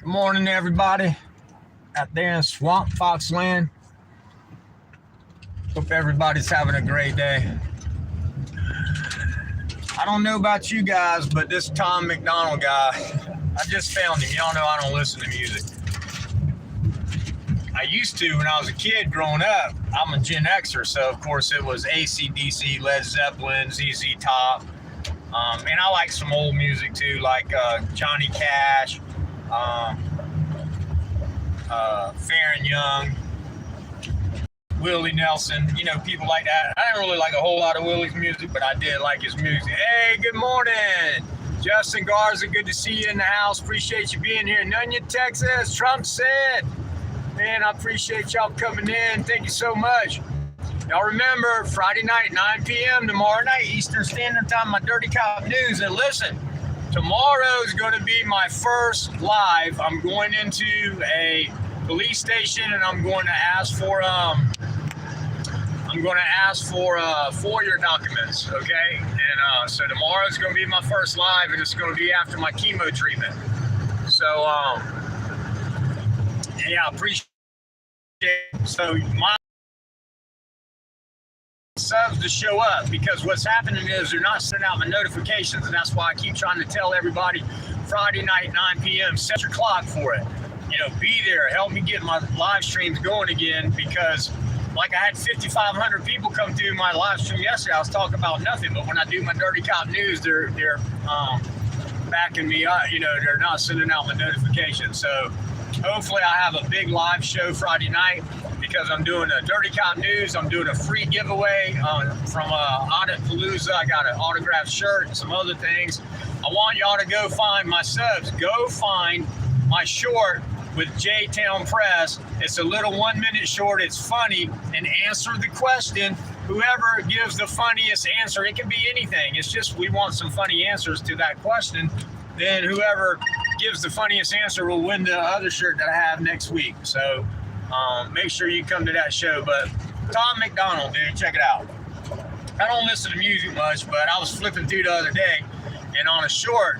Morning, everybody out there in Swamp Fox Land. Hope everybody's having a great day. I don't know about you guys, but this Tom McDonald guy, I just found him. Y'all know I don't listen to music. I used to when I was a kid growing up. I'm a Gen Xer, so of course it was AC/DC, Led Zeppelin, ZZ Top. And I like some old music too, like Johnny Cash, Farron Young, Willie Nelson, you know, people like that. I didn't really like a whole lot of Willie's music, but I did like his music. Hey, good morning. Justin Garza, good to see you in the house. Appreciate you being here. Nunya, Texas, Trump said. Man, I appreciate y'all coming in. Thank you so much. Y'all remember, Friday night, 9 p.m. tomorrow night, Eastern Standard Time, my Dirty Cop News. And listen, tomorrow is going to be my first live. I'm going into a police station and I'm going to ask for FOIA documents, okay? And so tomorrow is going to be my first live, and it's going to be after my chemo treatment. So yeah, I appreciate it. So my subs to show up, because what's happening is they're not sending out my notifications, and that's why I keep trying to tell everybody Friday night, 9 p.m. set your clock for it. You know, be there, help me get my live streams going again, because like I had 5,500 people come through my live stream yesterday. I was talking about nothing, but when I do my Dirty Cop News, they're backing me up. You know, they're not sending out my notifications. So hopefully I have a big live show Friday night, because I'm doing a Dirty Cop News. I'm doing a free giveaway from Audit Palooza. I got an autographed shirt and some other things. I want y'all to go find my subs. Go find my short with J-Town Press. It's a little 1-minute short. It's funny, and answer the question. Whoever gives the funniest answer, it can be anything. It's just we want some funny answers to that question. Then whoever gives the funniest answer will win the other shirt that I have next week. So make sure you come to that show. But Tom McDonald, dude, check it out. I don't listen to music much, but I was flipping through the other day, and on a short,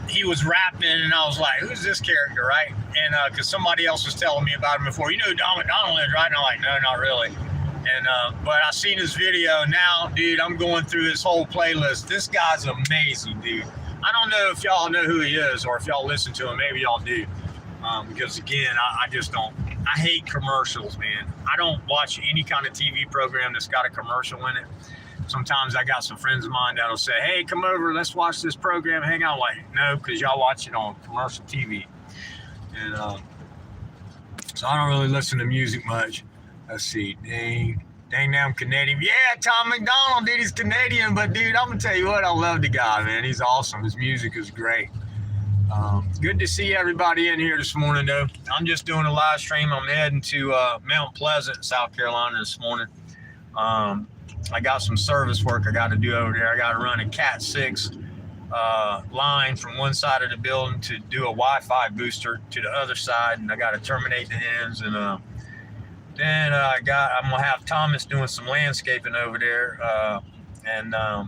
he was rapping, and I was like, who's this character, right? And because somebody else was telling me about him before. You know who Tom McDonald is, right? And I'm like, no, not really. And but I seen his video. Now, dude, I'm going through his whole playlist. This guy's amazing, dude. I don't know if y'all know who he is, or if y'all listen to him. Maybe y'all do. Because again, I just don't. I hate commercials, man. I don't watch any kind of TV program that's got a commercial in it. Sometimes I got some friends of mine that'll say, hey, come over, let's watch this program, hang out. Like, no, because y'all watch it on commercial TV. And so I don't really listen to music much. Let's see, dang, I'm Canadian. Yeah, Tom McDonald, dude, he's Canadian, but dude, I'm gonna tell you what, I love the guy, man. He's awesome. His music is great. Good to see everybody in here this morning, though. I'm just doing a live stream. I'm heading to Mount Pleasant, South Carolina this morning. I got some service work I got to do over there. I got to run a Cat 6 line from one side of the building to do a Wi-Fi booster to the other side, and I got to terminate the ends. And then I'm gonna have Thomas doing some landscaping over there, and I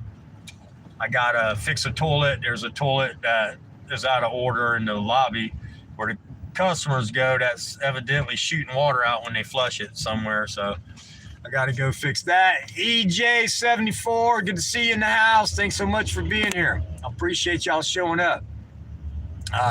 gotta fix a toilet. There's a toilet that is out of order in the lobby where the customers go that's evidently shooting water out when they flush it somewhere. So I got to go fix that. EJ74, good to see you in the house. Thanks so much for being here. I appreciate y'all showing up.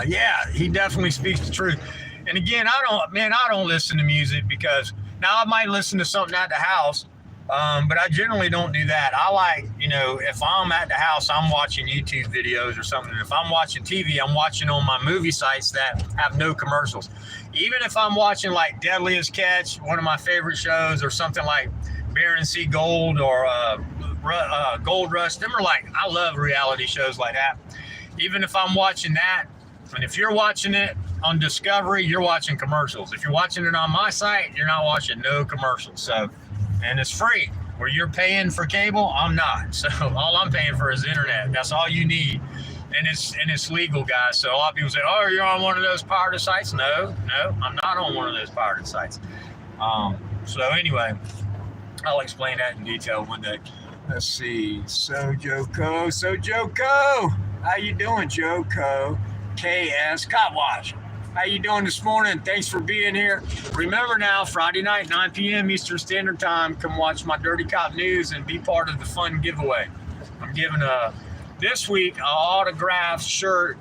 Yeah, he definitely speaks the truth. And again, I don't listen to music, because now I might listen to something at the house, but I generally don't do that. I like, you know, if I'm at the house, I'm watching YouTube videos or something. If I'm watching TV, I'm watching on my movie sites that have no commercials. Even if I'm watching like Deadliest Catch, one of my favorite shows, or something like Baron C. Gold or Gold Rush, them are like, I love reality shows like that. Even if I'm watching that, and if you're watching it on Discovery, you're watching commercials. If you're watching it on my site, you're not watching no commercials. So, and it's free. Where you're paying for cable, I'm not. So all I'm paying for is internet. That's all you need. And it's legal, guys. So a lot of people say, oh, you're on one of those pirated sites. No, I'm not on one of those pirated sites. So anyway, I'll explain that in detail one day. Let's see. Sojoko. How you doing, Joko? KS Cop Watch. How you doing this morning? Thanks for being here. Remember now, Friday night, 9 p.m. Eastern Standard Time, come watch my Dirty Cop News and be part of the fun giveaway. I'm giving this week an autographed shirt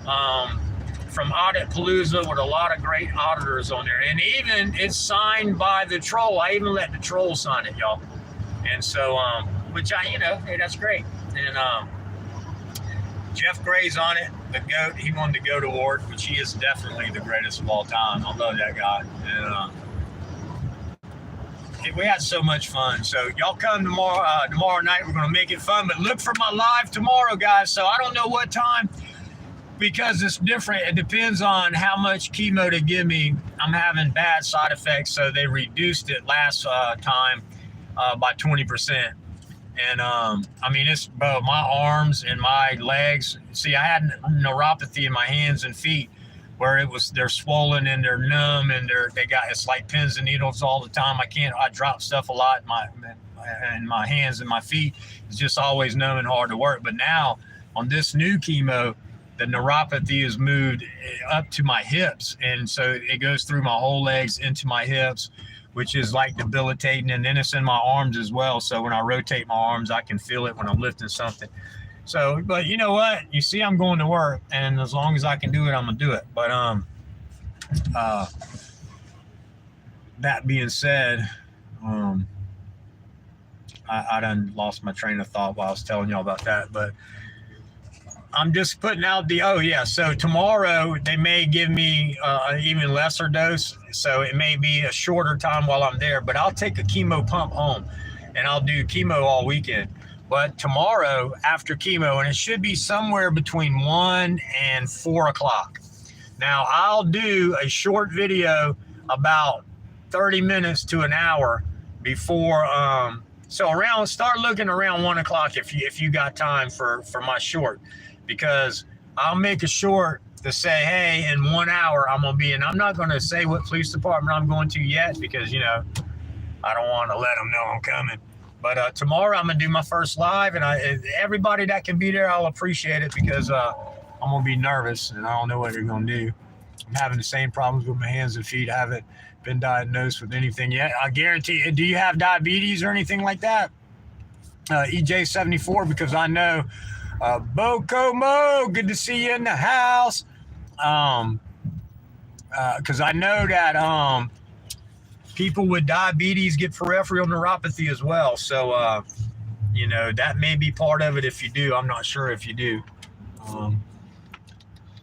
from Audit Palooza with a lot of great auditors on there. And even it's signed by the troll. I even let the troll sign it, y'all. And so, which hey, that's great. And Jeff Gray's on it, the GOAT. He won the GOAT award, which he is definitely the greatest of all time. I love that guy. And we had so much fun. So y'all come tomorrow night. We're going to make it fun. But look for my live tomorrow, guys. So I don't know what time because it's different. It depends on how much chemo they give me. I'm having bad side effects, so they reduced it last time by 20%. And it's both my arms and my legs. See, I had neuropathy in my hands and feet where they're swollen and they're numb and it's like pins and needles all the time. I drop stuff a lot in my hands and my feet. It's just always numb and hard to work. But now on this new chemo, the neuropathy is moved up to my hips. And so it goes through my whole legs into my hips, which is like debilitating. And then it's in my arms as well. So when I rotate my arms, I can feel it when I'm lifting something. So, but you know what? You see, I'm going to work, and as long as I can do it, I'm gonna do it. But that being said, I done lost my train of thought while I was telling y'all about that. But I'm just putting out so tomorrow they may give me an even lesser dose. So it may be a shorter time while I'm there, but I'll take a chemo pump home and I'll do chemo all weekend. But tomorrow after chemo, and it should be somewhere between 1 and 4 o'clock. Now I'll do a short video about 30 minutes to an hour before, start looking around 1 o'clock if you got time for my short, because I'll make a short to say, hey, in 1 hour I'm gonna be, and I'm not gonna say what police department I'm going to yet because I don't want to let them know I'm coming. But tomorrow I'm gonna do my first live, and everybody that can be there, I'll appreciate it because I'm gonna be nervous and I don't know what they're gonna do. I'm having the same problems with my hands and feet. I haven't been diagnosed with anything yet. I guarantee. Do you have diabetes or anything like that? EJ74, because I know. Boko Mo, good to see you in the house. Because I know that people with diabetes get peripheral neuropathy as well. So, that may be part of it if you do. I'm not sure if you do.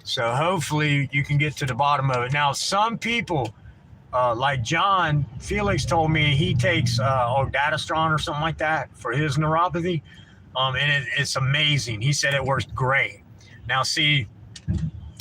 So hopefully you can get to the bottom of it. Now, some people, like John Felix told me he takes Datastron or something like that for his neuropathy. And it's amazing. He said it works great. Now, see,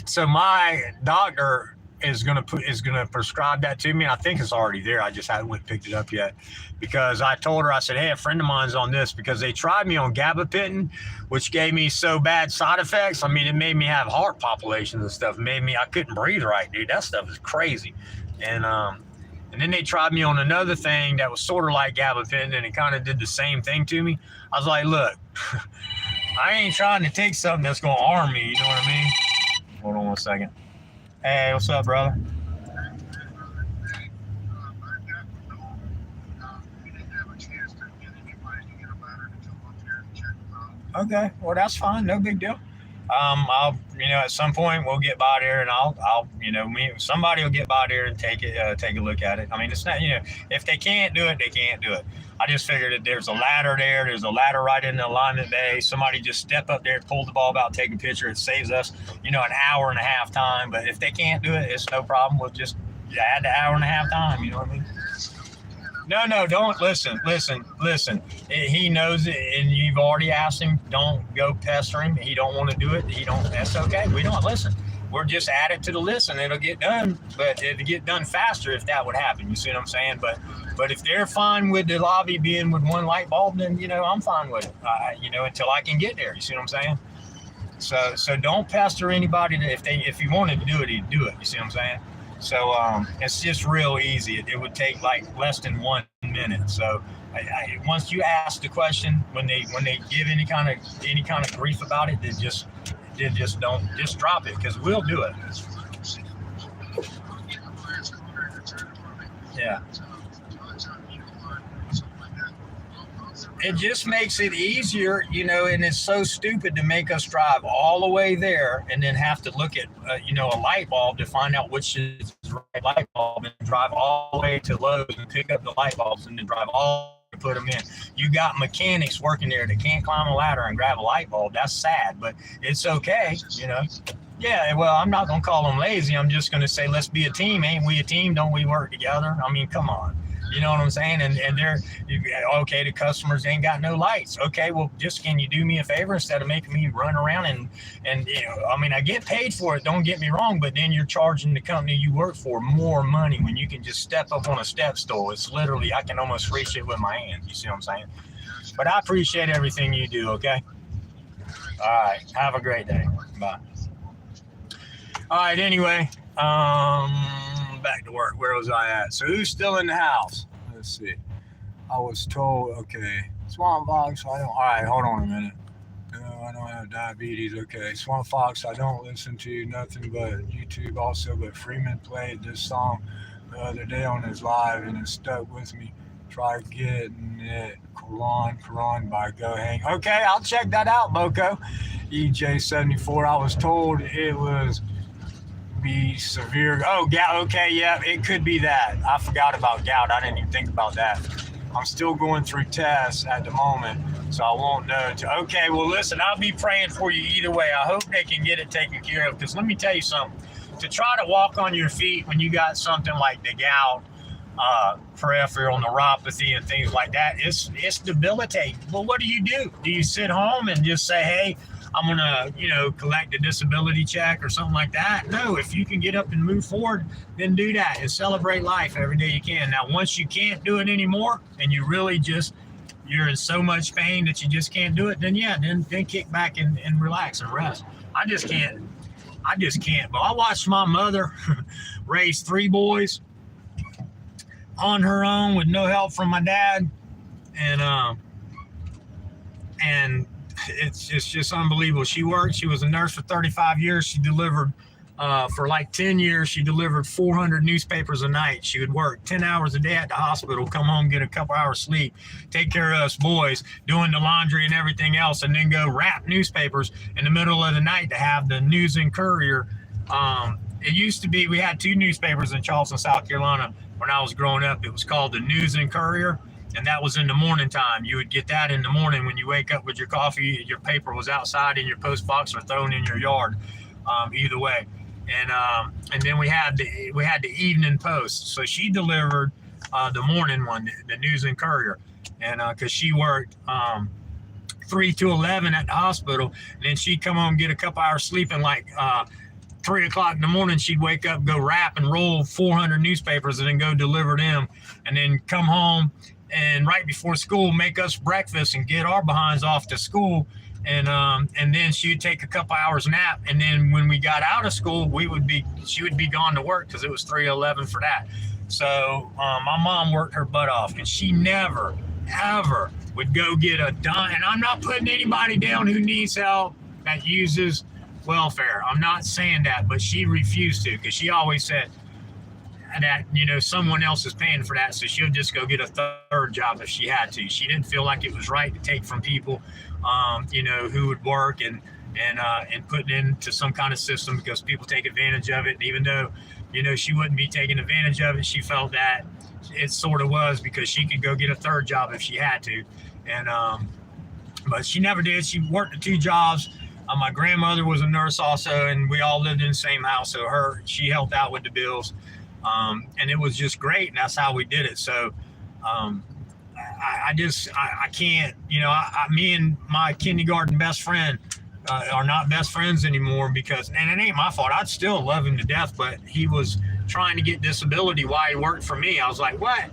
so my doctor is gonna prescribe that to me. And I think it's already there. I just haven't went and picked it up yet because I told her, I said, hey, a friend of mine's on this because they tried me on gabapentin, which gave me so bad side effects. I mean, it made me have heart palpitations and stuff. I couldn't breathe right, dude. That stuff is crazy. And then they tried me on another thing that was sort of like gabapentin, and it kind of did the same thing to me. I was like, look, I ain't trying to take something that's going to harm me. You know what I mean? Hold on 1 second. Hey, what's up, brother? Okay, well, that's fine. No big deal. I'll, at some point we'll get by there and I'll, somebody will get by there and take a look at it. I mean, it's not, if they can't do it, they can't do it. I just figured that there's a ladder there. There's a ladder right in the alignment bay. Somebody just step up there, pull the bulb out, take a picture. It saves us, an hour and a half time. But if they can't do it, it's no problem. We'll just add the hour and a half time. You know what I mean? No, don't listen. He knows it, and you've already asked him. Don't go pester him. He don't want to do it. That's okay. We don't listen. We're just add it to the list, and it'll get done. But it'll get done faster if that would happen. You see what I'm saying? But if they're fine with the lobby being with one light bulb, then I'm fine with it. Until I can get there. You see what I'm saying? So don't pester anybody. If he wanted to do it, he'd do it. You see what I'm saying? So it's just real easy. It would take like less than 1 minute. So once you ask the question, when they give any kind of grief about it, then just drop it because we'll do it. Yeah. It just makes it easier, and it's so stupid to make us drive all the way there and then have to look at, a light bulb to find out which is the right light bulb and drive all the way to Lowe's and pick up the light bulbs and then drive all to put them in. You got mechanics working there that can't climb a ladder and grab a light bulb. That's sad, but it's okay, Yeah, well, I'm not going to call them lazy. I'm just going to say, let's be a team. Ain't we a team? Don't we work together? I mean, come on. You know what I'm saying? And they're, okay, the customers ain't got no lights. Okay, well, just can you do me a favor instead of making me run around and I get paid for it, don't get me wrong, but then you're charging the company you work for more money when you can just step up on a step stool. It's literally, I can almost reach it with my hand. You see what I'm saying? But I appreciate everything you do, okay? All right, have a great day. Bye. All right, anyway, back to work. Where was I at? So who's still in the house? Let's see. I was told, okay, Swamp Fox, all right, hold on a minute. No, I don't have diabetes. Okay, Swamp Fox, I don't listen to nothing but YouTube also, but Freeman played this song the other day on his live and it stuck with me. Try getting it. Quran by Go Hang. Okay, I'll check that out, Boko. EJ74, I was told it was be severe. Oh, gout. Okay, yeah, it could be that. I forgot about gout. I didn't even think about that. I'm still going through tests at the moment, so I won't know. Okay, well, listen, I'll be praying for you either way. I hope they can get it taken care of, because let me tell you something. To try to walk on your feet when you got something like the gout, peripheral neuropathy and things like that, it's debilitating. Well, what do? Do you sit home and just say, hey, I'm going to, collect a disability check or something like that? No, if you can get up and move forward, then do that and celebrate life every day you can. Now, once you can't do it anymore and you really you're in so much pain that you just can't do it, then then kick back and relax and rest. I just can't. But I watched my mother raise 3 boys on her own with no help from my dad. And it's just unbelievable. She was a nurse for 35 years. She delivered for like 10 years. She delivered 400 newspapers a night. She would work 10 hours a day at the hospital, come home, get a couple hours sleep, take care of us boys, doing the laundry and everything else, and then go wrap newspapers in the middle of the night to have the News and Courier. It used to be, we had 2 newspapers in Charleston, South Carolina. When I was growing up, it was called the News and Courier. And that was in the morning time. You would get that in the morning when you wake up with your coffee. Your paper was outside in your post box or thrown in your yard. Either way, and then we had the evening post. So she delivered the morning one, the News and Courier, and because she worked 3 to 11 at the hospital, and then she'd come home, get a couple hours sleep, and like 3 o'clock in the morning, she'd wake up, go wrap and roll 400 newspapers, and then go deliver them, and then come home. And right before school, make us breakfast and get our behinds off to school. And then she would take a couple hours nap. And then when we got out of school, she would be gone to work because it was 3:11 for that. So my mom worked her butt off, and she never, ever would go get a dime. And I'm not putting anybody down who needs help that uses welfare. I'm not saying that, but she refused to, because she always said that, someone else is paying for that, so she'll just go get a third job if she had to. She didn't feel like it was right to take from people, who would work and put it into some kind of system, because people take advantage of it. And even though, she wouldn't be taking advantage of it, she felt that it sort of was, because she could go get a third job if she had to. And but she never did. She worked 2 jobs. My grandmother was a nurse also, and we all lived in the same house. So she helped out with the bills. And it was just great, and that's how we did it. So I can't, me and my kindergarten best friend are not best friends anymore, because, and it ain't my fault. I'd still love him to death, but he was trying to get disability while he worked for me. I was like, what?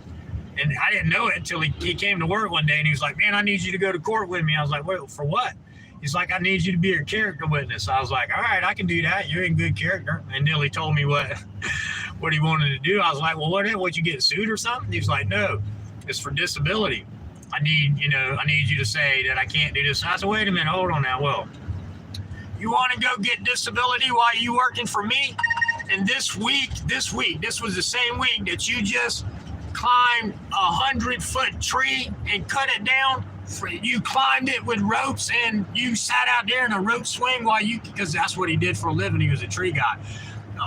And I didn't know it until he came to work one day, and he was like, man, I need you to go to court with me. I was like, wait, for what? He's like, I need you to be a character witness. I was like, all right, I can do that. You're in good character. And Neil, he told me what he wanted to do. I was like, well, what you get sued or something? He was like, no, it's for disability. I need you to say that I can't do this. I said, wait a minute, hold on now. Well, you want to go get disability while you working for me? And this was the same week that you just climbed a 100-foot tree and cut it down. You climbed it with ropes and you sat out there in a rope swing because that's what he did for a living. He was a tree guy.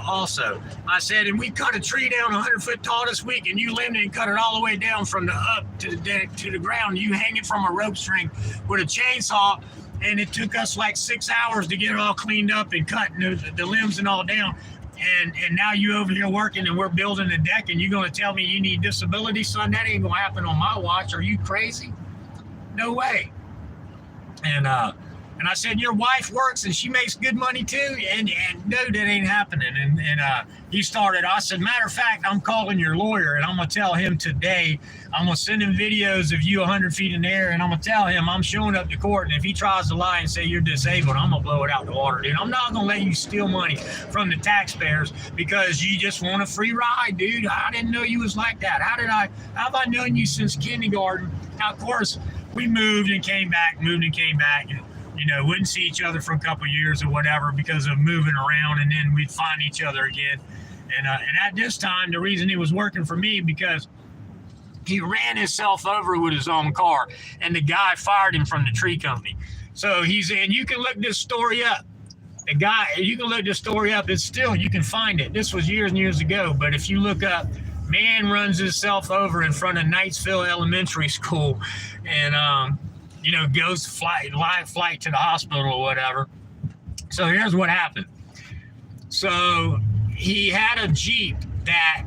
Also, I said, and we cut a tree down 100 foot tall this week, and you limbed it and cut it all the way down from the up to the ground. You hang it from a rope string with a chainsaw, and it took us like 6 hours to get it all cleaned up and cut the limbs and all down. And now you over here working, and we're building a deck, and you're going to tell me you need disability, son? That ain't going to happen on my watch. Are you crazy? No way. And I said, your wife works and she makes good money too? And no, that ain't happening. And he started, I said, matter of fact, I'm calling your lawyer and I'm going to tell him today, I'm going to send him videos of you 100 feet in the air, and I'm going to tell him I'm showing up to court. And if he tries to lie and say you're disabled, I'm going to blow it out the water, dude. I'm not going to let you steal money from the taxpayers because you just want a free ride, dude. I didn't know you was like that. How have I known you since kindergarten? Now, of course, we moved and came back. And, wouldn't see each other for a couple of years or whatever because of moving around, and then we'd find each other again. And at this time, the reason he was working for me because he ran himself over with his own car, and the guy fired him from the tree company. So you can look this story up. You can look this story up. It's still, you can find it. This was years and years ago, but if you look up, man runs himself over in front of Knightsville Elementary School, and goes live flight to the hospital or whatever. So here's what happened. So he had a Jeep that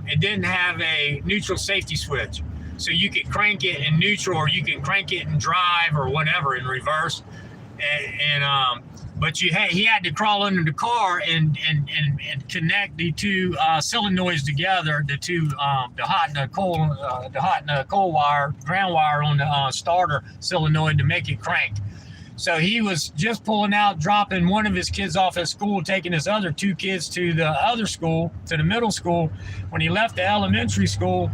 it didn't have a neutral safety switch. So you could crank it in neutral, or you can crank it in drive or whatever in reverse. But he had to crawl under the car and connect the two solenoids together, the hot and the cold wire, ground wire on the starter solenoid to make it crank. So he was just pulling out, dropping one of his kids off at school, taking his other two kids to the other school, to the middle school. When he left the elementary school,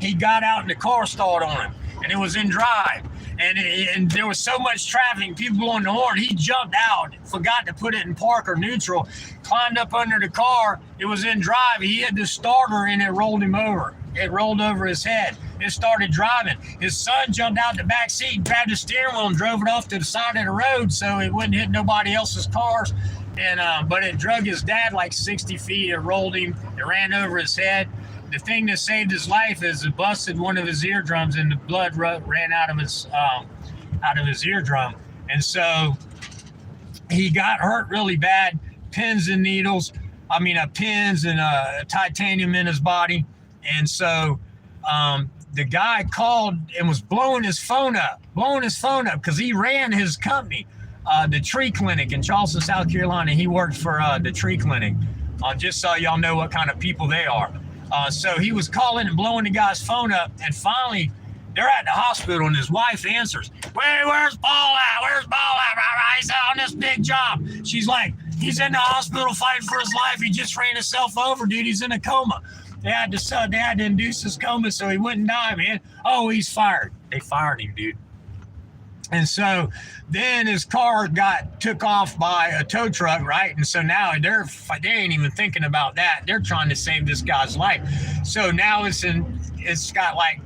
he got out and the car stalled on him, and it was in drive. And there was so much traffic, people blowing the horn, he jumped out, forgot to put it in park or neutral, climbed up under the car. It was in drive. He hit the starter and it rolled him over. It rolled over his head. It started driving. His son jumped out the back seat, grabbed the steering wheel and drove it off to the side of the road so it wouldn't hit nobody else's cars. But it drug his dad like 60 feet. It rolled him. It ran over his head. The thing that saved his life is it busted one of his eardrums, and the blood ran out of his eardrum. And so he got hurt really bad. Pins and titanium in his body. And so the guy called and was blowing his phone up because he ran his company, the tree clinic in Charleston, South Carolina. He worked for the tree clinic, just so y'all know what kind of people they are. So he was calling and blowing the guy's phone up, and finally they're at the hospital and his wife answers, where's Paul at? Where's Paul at? He's out on this big job. She's like, he's in the hospital fighting for his life. He just ran himself over, dude. He's in a coma. They had to induce his coma so he wouldn't die, man. Oh, he's fired. They fired him, dude. And so then his car took off by a tow truck, right? And so now they ain't even thinking about that. They're trying to save this guy's life. So now it's got like,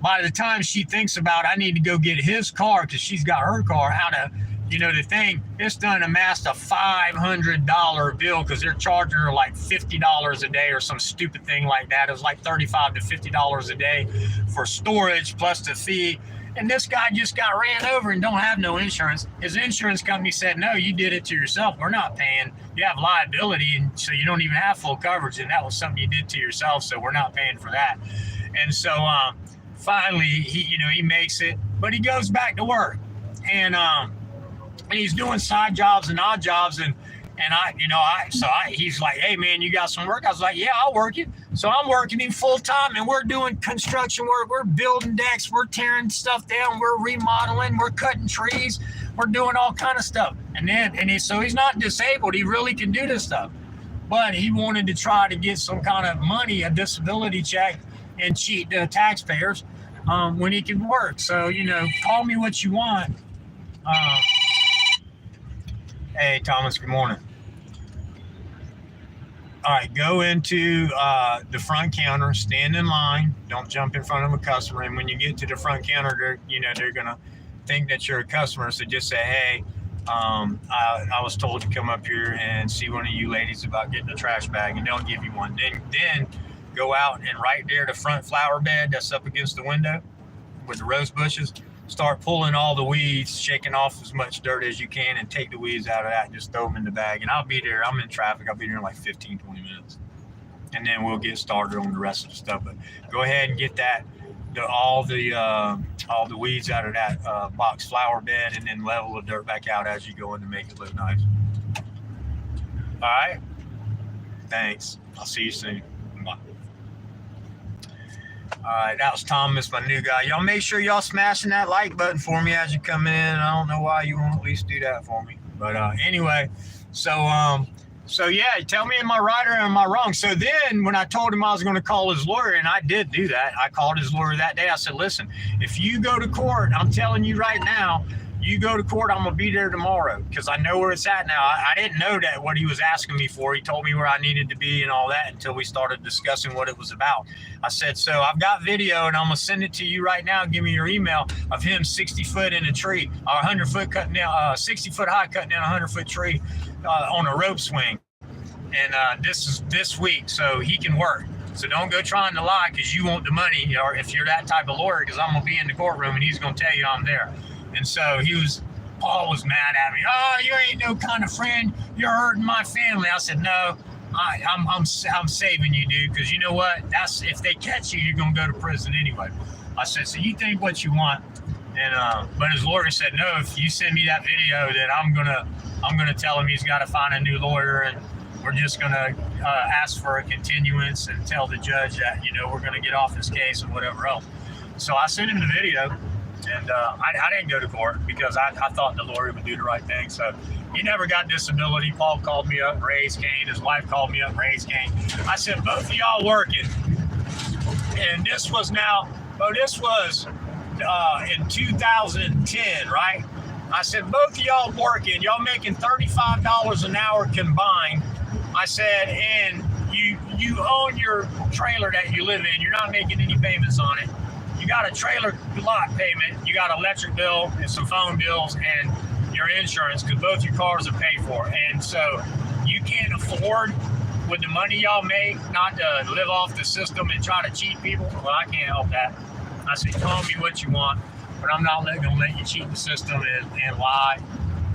by the time she thinks about, I need to go get his car because she's got her car out of, the thing, it's done amassed a $500 bill because they're charging her like $50 a day or some stupid thing like that. It was like $35 to $50 a day for storage plus the fee. And this guy just got ran over and don't have no insurance. His insurance company said, no, you did it to yourself. We're not paying. You have liability, and so you don't even have full coverage, and that was something you did to yourself, so we're not paying for that. And so finally, he makes it, but he goes back to work. And he's doing side jobs and odd jobs, and he's like, hey man, you got some work? I was like, yeah, I'll work it. So I'm working him full time, and we're doing construction work. We're building decks. We're tearing stuff down. We're remodeling. We're cutting trees. We're doing all kind of stuff. So he's not disabled. He really can do this stuff, but he wanted to try to get some kind of money, a disability check, and cheat the taxpayers when he can work. So, call me what you want. Hey, Thomas, good morning. All right, go into the front counter, stand in line, don't jump in front of a customer. And when you get to the front counter, they're gonna think that you're a customer. So just say, hey, I was told to come up here and see one of you ladies about getting a trash bag, and they'll give you one. Then go out and right there, the front flower bed that's up against the window with the rose bushes, start pulling all the weeds, shaking off as much dirt as you can, and take the weeds out of that and just throw them in the bag. And I'll be there. I'm in traffic. I'll be there in like 15, 20 minutes. And then we'll get started on the rest of the stuff. But go ahead and get all the weeds out of that box flower bed, and then level the dirt back out as you go in to make it look nice. All right? Thanks. I'll see you soon. Bye. All right, that was Thomas, my new guy. Y'all make sure y'all smashing that like button for me as you come in. I don't know why you won't at least do that for me. But anyway, so yeah, tell me, am I right or am I wrong? So then when I told him I was going to call his lawyer, and I did do that, I called his lawyer that day. I said, listen, if you go to court, I'm telling you right now, you go to court, I'm going to be there tomorrow because I know where it's at now. I didn't know that what he was asking me for. He told me where I needed to be and all that until we started discussing what it was about. I said, so I've got video and I'm going to send it to you right now. Give me your email of him 60 foot in a tree, 100 foot cutting down, 60 foot high cutting down a 100-foot tree on a rope swing. And this is this week, so he can work. So don't go trying to lie because you want the money, or if you're that type of lawyer, because I'm going to be in the courtroom and he's going to tell you I'm there. And so Paul was mad at me. Oh, you ain't no kind of friend. You're hurting my family. I said, no, I'm saving you, dude, because you know what? That's if they catch you, you're gonna go to prison anyway. I said, so you think what you want, and but his lawyer said, no, if you send me that video, then I'm gonna tell him he's got to find a new lawyer, and we're just gonna ask for a continuance and tell the judge that we're gonna get off this case and whatever else. So I sent him the video. And I didn't go to court because I thought the lawyer would do the right thing. So he never got disability. Paul called me up, raised Cain. His wife called me up, raised Cain. I said, both of y'all working. And this was in 2010, right? I said, both of y'all working. Y'all making $35 an hour combined. I said, and you own your trailer that you live in. You're not making any payments on it. You got a trailer lot payment, you got an electric bill and some phone bills and your insurance because both your cars are paid for. And so you can't afford, with the money y'all make, not to live off the system and try to cheat people. Well, I can't help that. I said, call me what you want, but I'm not going to let you cheat the system and lie.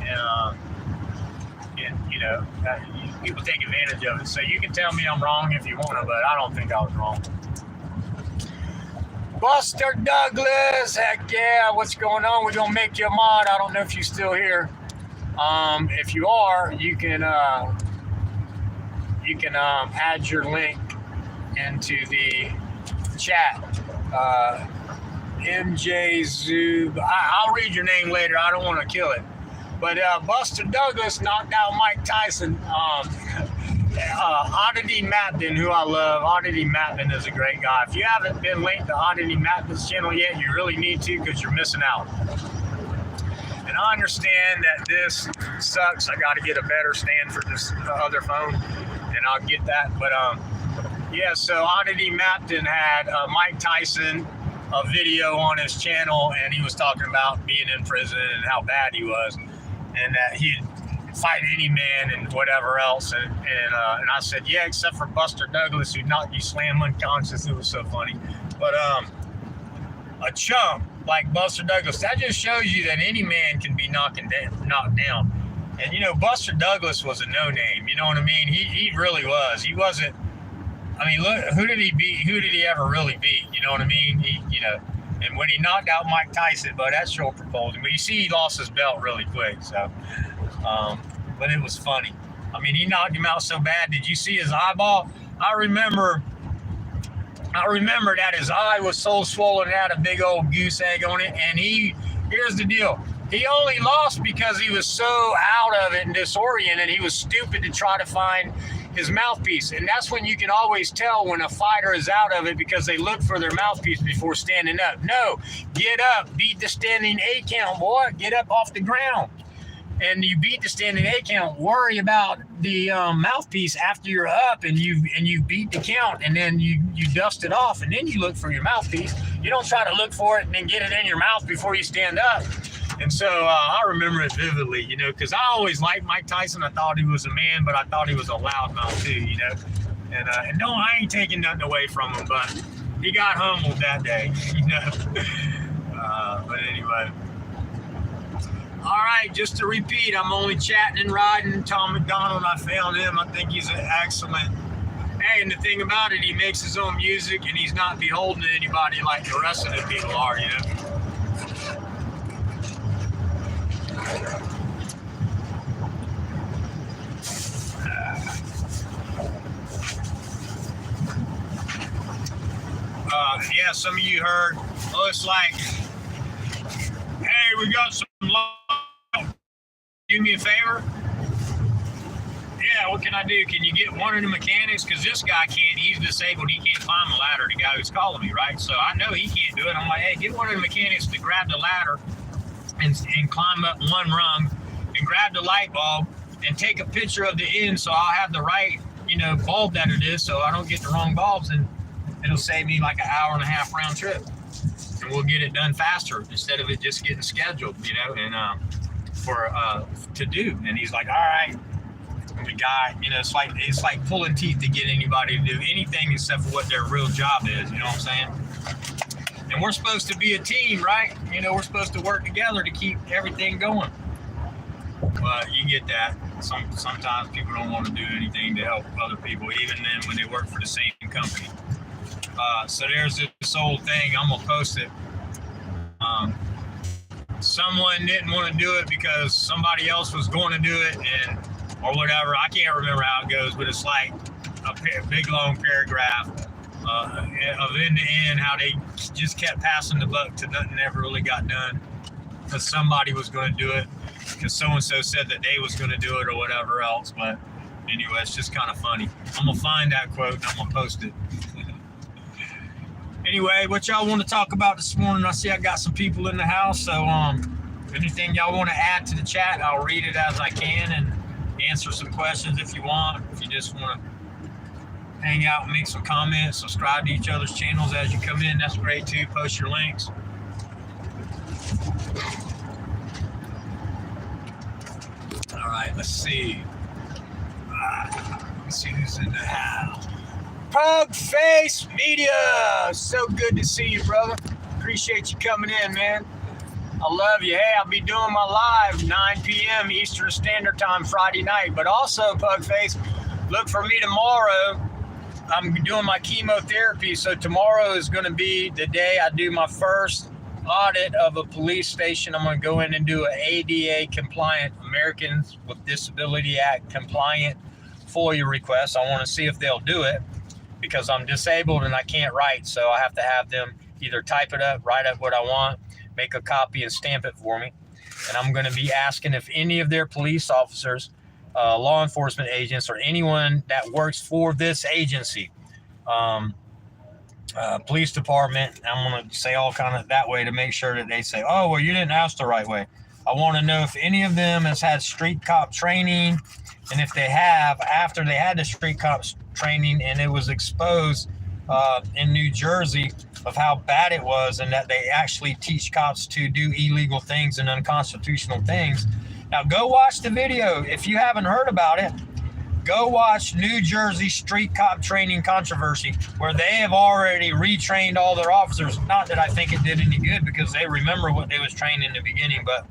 And people take advantage of it. So you can tell me I'm wrong if you want to, but I don't think I was wrong. Buster Douglas, heck yeah, what's going on? We're gonna make you a mod. I don't know if you're still here. If you are, you can add your link into the chat. MJ Zoob. I'll read your name later. I don't want to kill it. But Buster Douglas knocked out Mike Tyson. Oddity Mapton, who I love. Oddity Mapton is a great guy. If you haven't been linked to Oddity Mapton's channel yet, you really need to because you're missing out. And I understand that this sucks. I got to get a better stand for this other phone, and I'll get that. But yeah, so Oddity Mapton had Mike Tyson a video on his channel, and he was talking about being in prison and how bad he was, and that he'd fight any man and whatever else. And I said, yeah, except for Buster Douglas, who knocked you slam unconscious. It was so funny. But a chump like Buster Douglas, that just shows you that any man can be knocked down. And Buster Douglas was a no-name. You know what I mean? He really was. He wasn't. I mean, look, who did he beat? Who did he ever really beat? You know what I mean? And when he knocked out Mike Tyson, but that sure propelled him. But you see, he lost his belt really quick. So, but it was funny. I mean, he knocked him out so bad. Did you see his eyeball? I remember that his eye was so swollen, it had a big old goose egg on it. And here's the deal. He only lost because he was so out of it and disoriented. He was stupid to try to find his mouthpiece. And that's when you can always tell when a fighter is out of it, because they look for their mouthpiece before standing up. No, get up, beat the standing 8 count, boy. Get up off the ground. and you beat the standing A count, worry about the mouthpiece after you're up and you beat the count, and then you dust it off, and then you look for your mouthpiece. You don't try to look for it and then get it in your mouth before you stand up. And so I remember it vividly, you know, because I always liked Mike Tyson. I thought he was a man, but I thought he was a loudmouth too, you know. And no, I ain't taking nothing away from him, but he got humbled that day, you know. But anyway. All right, just to repeat, I'm only chatting and riding. Tom McDonald, I found him. I think he's an excellent. Hey, and the thing about it, he makes his own music, and he's not beholden to anybody like the rest of the people are, you know. Yeah, some of you heard, looks like, hey, we got some love. Do me a favor? Yeah, what can I do? Can you get one of the mechanics? Because this guy can't, he's disabled. He can't climb the ladder, the guy who's calling me, right? So I know he can't do it. I'm like, hey, get one of the mechanics to grab the ladder and climb up one rung and grab the light bulb and take a picture of the end so I'll have the right, you know, bulb that it is so I don't get the wrong bulbs, and it'll save me like an hour and a half round trip. And we'll get it done faster instead of it just getting scheduled, you know, and to do. And he's like, all right. And the guy, you know, it's like pulling teeth to get anybody to do anything except for what their real job is, you know what I'm saying? And we're supposed to be a team, right? You know, we're supposed to work together to keep everything going. But you get that. Sometimes people don't want to do anything to help other people, even then when they work for the same company. So there's this old thing. I'm gonna post it. Someone didn't want to do it because somebody else was going to do it, or whatever. I can't remember how it goes, but it's like a big long paragraph of end to end how they just kept passing the buck to nothing ever really got done because somebody was going to do it because so-and-so said that they was going to do it or whatever else. But anyway, it's just kind of funny. I'm going to find that quote and I'm going to post it. Anyway, what y'all want to talk about this morning? I see I got some people in the house, so anything y'all want to add to the chat, I'll read it as I can and answer some questions if you want. If you just want to hang out and make some comments, subscribe to each other's channels as you come in, that's great too. Post your links. All right, let's see. Let's see who's in the house. Pug Face Media. So good to see you, brother. Appreciate you coming in, man. I love you. Hey, I'll be doing my live 9 p.m. Eastern Standard Time Friday night. But also, Pug Face, look for me tomorrow. I'm doing my chemotherapy. So tomorrow is going to be the day I do my first audit of a police station. I'm going to go in and do an ADA compliant, Americans with Disability Act compliant FOIA request. I want to see if they'll do it, because I'm disabled and I can't write. So I have to have them either type it up, write up what I want, make a copy and stamp it for me. And I'm going to be asking if any of their police officers, law enforcement agents, or anyone that works for this agency, police department, I'm going to say all kind of that way to make sure that they say, oh, well, you didn't ask the right way. I want to know if any of them has had street cop training, and if they have, after they had the street cops training and it was exposed in New Jersey of how bad it was and that they actually teach cops to do illegal things and unconstitutional things. Now go watch the video. If you haven't heard about it, go watch New Jersey street cop training controversy, where they have already retrained all their officers. Not that I think it did any good, because they remember what they was trained in the beginning, but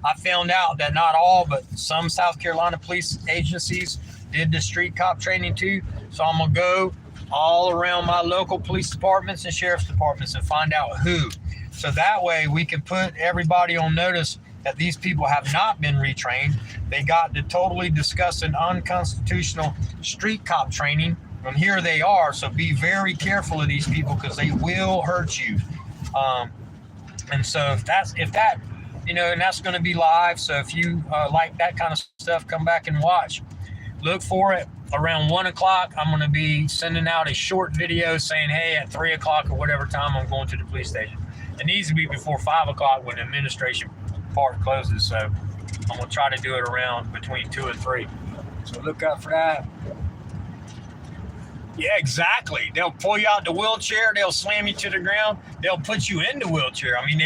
I found out that not all, but some South Carolina police agencies did the street cop training too. So I'm going to go all around my local police departments and sheriff's departments and find out who. So that way we can put everybody on notice that these people have not been retrained. They got to totally discuss an unconstitutional street cop training, and here they are. So be very careful of these people, because they will hurt you. And so if that, you know, and that's going to be live. So if you like that kind of stuff, come back and watch. Look for it around 1 o'clock. I'm going to be sending out a short video saying, hey, at 3 o'clock or whatever time I'm going to the police station. It needs to be before 5 o'clock when the administration part closes. So I'm gonna try to do it around between 2 and 3. So look out for that. Yeah, exactly. They'll pull you out the wheelchair. They'll slam you to the ground. They'll put you in the wheelchair. I mean,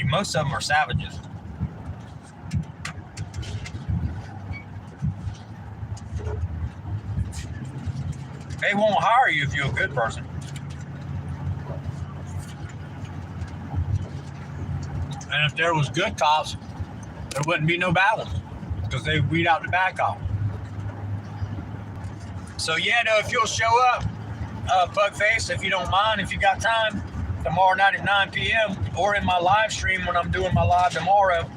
most of them are savages. They won't hire you if you're a good person. And if there was good cops, there wouldn't be no bad ones because they weed out the bad cop. So yeah, no, if you'll show up, Pugface, if you don't mind, if you got time, tomorrow night at 9 p.m. or in my live stream when I'm doing my live tomorrow,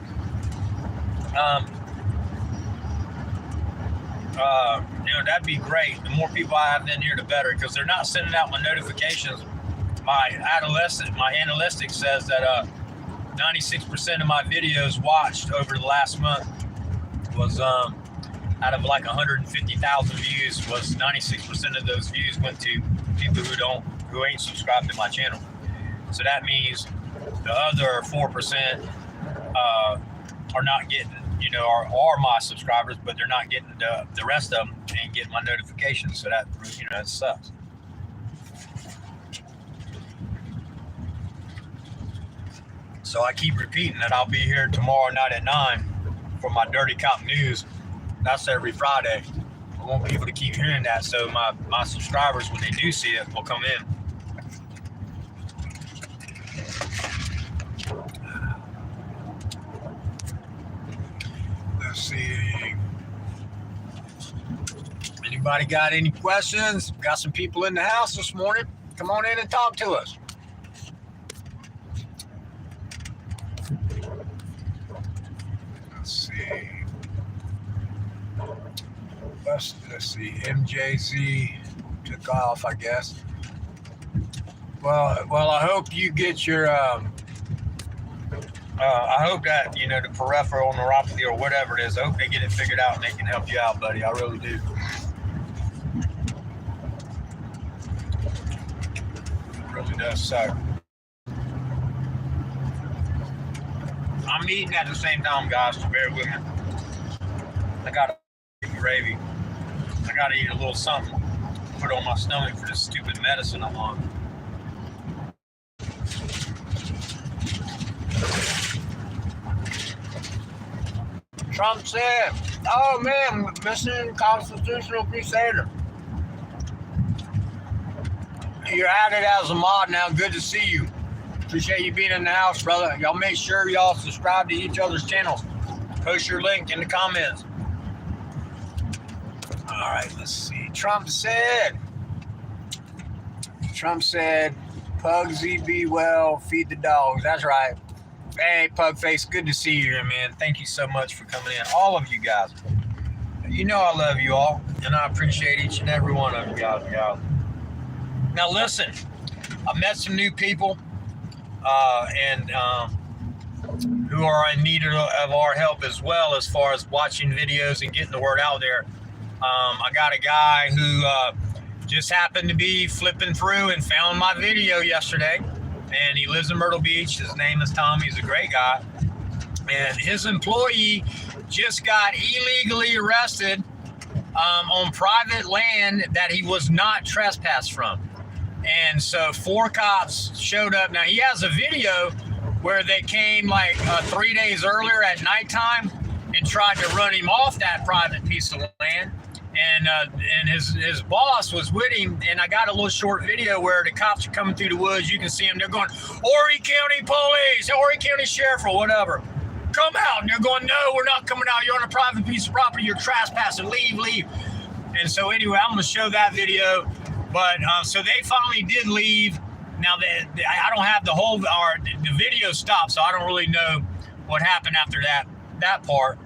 that'd be great. The more people I have in here, the better, because they're not sending out my notifications. My analytics says that 96% of my videos watched over the last month was out of like 150,000 views, was 96% of those views went to people who ain't subscribed to my channel. So that means the other 4% are not getting, are my subscribers, but they're not getting the rest of them and getting my notifications. So that, that sucks. So I keep repeating that I'll be here tomorrow night at 9 for my Dirty Cop News. That's every Friday. I won't be able to keep hearing that, so my subscribers, when they do see it, will come in. Let's see. Anybody got any questions? Got some people in the house this morning. Come on in and talk to us. Let's see. Let's see. MJZ took off, I guess. Well, I hope you get your. I hope that the peripheral neuropathy or whatever it is. I hope they get it figured out and they can help you out, buddy. I really do. It really does suck. I'm eating at the same time, guys, so bear with me. I gotta eat gravy. I gotta eat a little something, put on my stomach for this stupid medicine I'm on. Trump said, oh man, missing constitutional crusader. You're added as a mod now. Good to see you. Appreciate you being in the house, brother. Y'all make sure y'all subscribe to each other's channels. Post your link in the comments. All right, let's see. Trump said, Pugsy, be well, feed the dogs. That's right. Hey, Pugface, good to see you here, man. Thank you so much for coming in. All of you guys. You know I love you all, and I appreciate each and every one of you guys. Now, listen, I met some new people who are in need of our help as well, as far as watching videos and getting the word out there. I got a guy who just happened to be flipping through and found my video yesterday. And he lives in Myrtle Beach. His name is Tom. He's a great guy. And his employee just got illegally arrested on private land that he was not trespassed from. And so 4 cops showed up. Now, he has a video where they came like 3 days earlier at nighttime and tried to run him off that private piece of land. And his boss was with him, and I got a little short video where the cops are coming through the woods. You can see them. They're going, Horry County Police, Horry County Sheriff, or whatever. Come out. And they're going, no, we're not coming out. You're on a private piece of property. You're trespassing. Leave. And so anyway, I'm going to show that video. But so they finally did leave. Now, I don't have the video stopped, so I don't really know what happened after that part.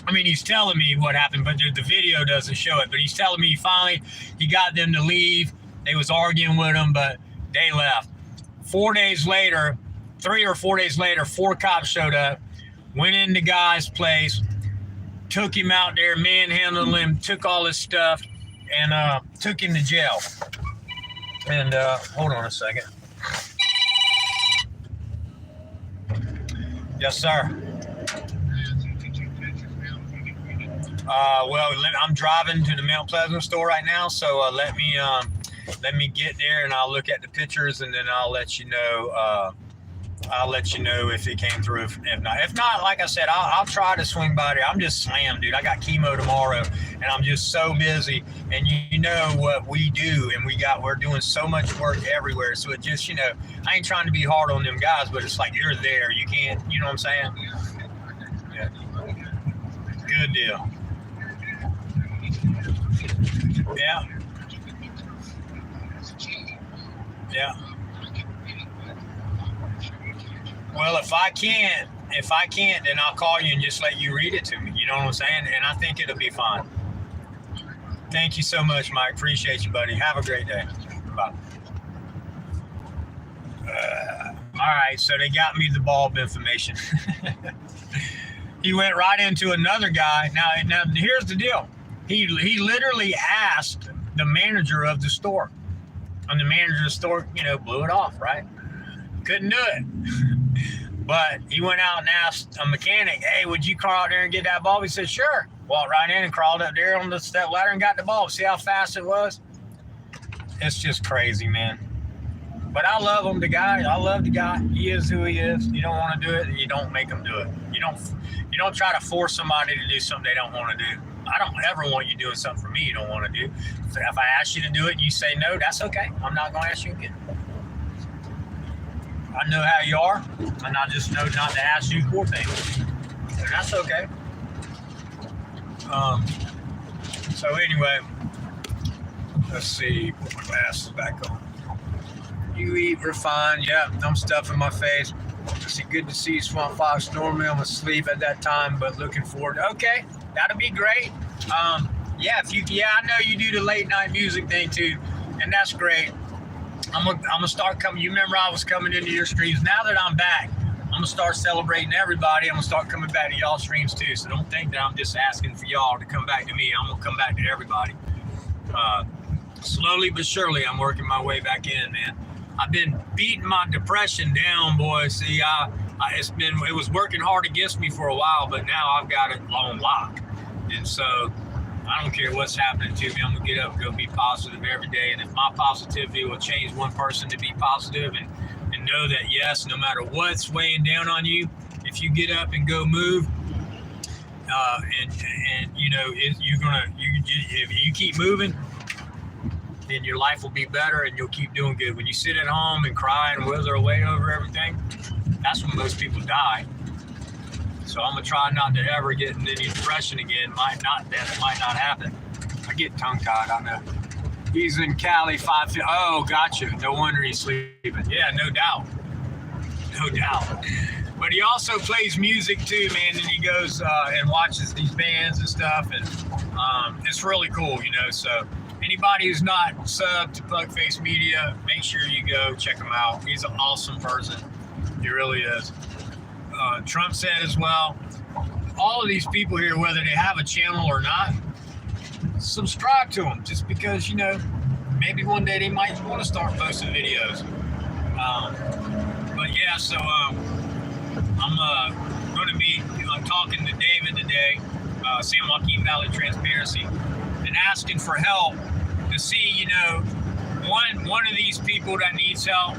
I mean, he's telling me what happened, but the video doesn't show it. But he's telling me he got them to leave. They was arguing with him, but they left. 4 days later, 3 or 4 days later, 4 cops showed up, went in the guy's place, took him out there, manhandled him, took all his stuff, and took him to jail. And hold on a second. Yes, sir. Well, I'm driving to the Mount Pleasant store right now, so let me get there and I'll look at the pictures and then I'll let you know. I'll let you know if it came through. If not, like I said, I'll try to swing by there. I'm just slammed, dude. I got chemo tomorrow, and I'm just so busy. And you know what we do, and we're doing so much work everywhere. So it just, I ain't trying to be hard on them guys, but it's like you're there. You can't, you know what I'm saying? Yeah. Good deal. Yeah. Yeah. Well, if I can't, then I'll call you and just let you read it to me. You know what I'm saying? And I think it'll be fine. Thank you so much, Mike. Appreciate you, buddy. Have a great day. Bye. All right, so they got me the bulb information. He went right into another guy. Now here's the deal. He literally asked the manager of the store. And the manager of the store, blew it off, right? Couldn't do it. But he went out and asked a mechanic, hey, would you crawl out there and get that bulb? He said, sure. Walked right in and crawled up there on the step ladder and got the bulb. See how fast it was? It's just crazy, man. But I love him, the guy. I love the guy. He is who he is. You don't want to do it, you don't make him do it. You don't try to force somebody to do something they don't want to do. I don't ever want you doing something for me you don't want to do. So if I ask you to do it and you say no, that's okay. I'm not going to ask you again. I know how you are, and I just know not to ask you for things. And that's okay. So anyway, let's see. Put my glasses back on. You eat refined. Yeah, I'm stuffing my face. It's good to see you, Swamp Fox. Normally I'm asleep at that time, but looking forward. Okay, that'll be great. Yeah, I know you do the late night music thing too, and that's great. I'm gonna start coming. You remember I was coming into your streams. Now that I'm back, I'm gonna start celebrating everybody. I'm gonna start coming back to y'all streams too. So don't think that I'm just asking for y'all to come back to me. I'm gonna come back to everybody. Slowly but surely, I'm working my way back in, man. I've been beating my depression down, boys. See, it was working hard against me for a while, but now I've got it on lock. And so I don't care what's happening to me. I'm going to get up and go be positive every day. And if my positivity will change one person to be positive and know that, yes, no matter what's weighing down on you, if you get up and go move, if you keep moving, then your life will be better and you'll keep doing good. When you sit at home and cry and wither away over everything, that's when most people die. So I'm gonna try not to ever get into depression again. Might not happen. I get tongue-tied, I know. He's in Cali, 5. Oh, gotcha. No wonder he's sleeping. Yeah, no doubt. But he also plays music too, man. And he goes and watches these bands and stuff, and it's really cool, So anybody who's not subbed to Plugface Media, make sure you go check him out. He's an awesome person. He really is. Trump said as well, all of these people here, whether they have a channel or not, subscribe to them just because, maybe one day they might want to start posting videos. But yeah, so I'm going to be talking to David today, San Joaquin Valley Transparency, and asking for help to see, one of these people that needs help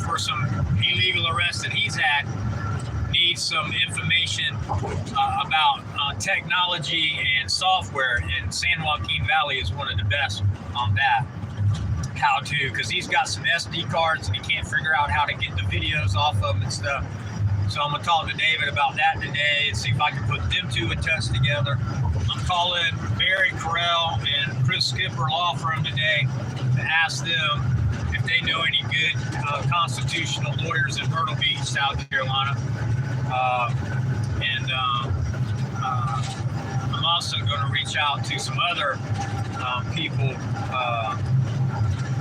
for some illegal arrests that he's had needs some information about technology and software, and San Joaquin Valley is one of the best on that. How to, because he's got some SD cards and he can't figure out how to get the videos off of them and stuff. So I'm gonna talk to David about that today and see if I can put them two in touch together. I'm calling Barry Carell and Chris Skipper Law Firm today to ask them if they know any good constitutional lawyers in Myrtle Beach, South Carolina. I'm also going to reach out to some other people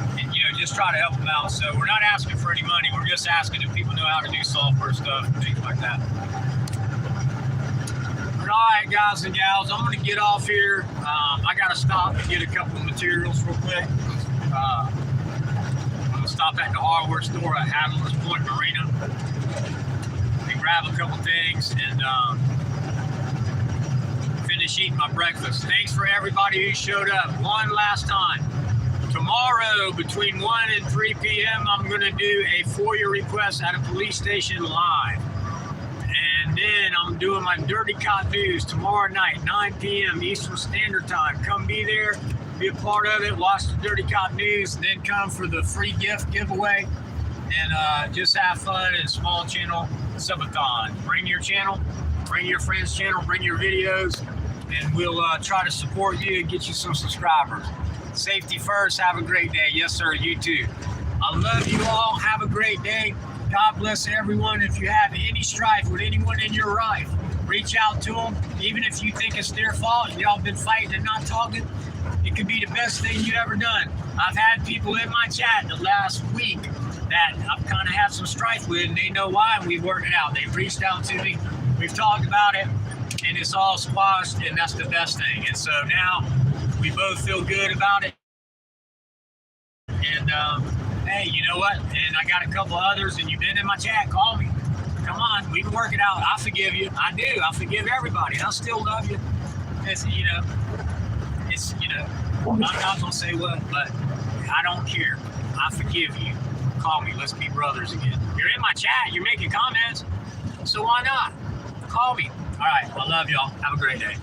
and just try to help them out. So we're not asking for any money. We're just asking if people know how to do software stuff and things like that. But all right, guys and gals, I'm going to get off here. I got to stop and get a couple of materials real quick. I'm going to stop at the hardware store at Adler's Point Marina and grab a couple things and finish eating my breakfast. Thanks for everybody who showed up one last time. Tomorrow, between 1 and 3 p.m., I'm going to do a FOIA request at a police station live. And then I'm doing my Dirty Cop News tomorrow night, 9 p.m. Eastern Standard Time. Come be there, be a part of it, watch the Dirty Cop News, and then come for the free gift giveaway. And just have fun and small channel subathon. Bring your channel, bring your friend's channel, bring your videos, and we'll try to support you and get you some subscribers. Safety first. Have a great day. Yes, sir. You too. I love you all. Have a great day. God bless everyone. If you have any strife with anyone in your life, reach out to them. Even if you think it's their fault, y'all been fighting and not talking, it could be the best thing you ever done. I've had people in my chat the last week that I've kind of had some strife with, and they know why, and we've worked it out. They've reached out to me. We've talked about it, and it's all squashed, and that's the best thing. And so now we both feel good about it. And hey, you know what? And I got a couple others, and you've been in my chat. Call me. Come on, we can work it out. I forgive you. I do. I forgive everybody. I still love you. It's I'm not gonna say what, but I don't care. I forgive you. Call me. Let's be brothers again. You're in my chat. You're making comments. So why not? Call me. All right. I love y'all. Have a great day.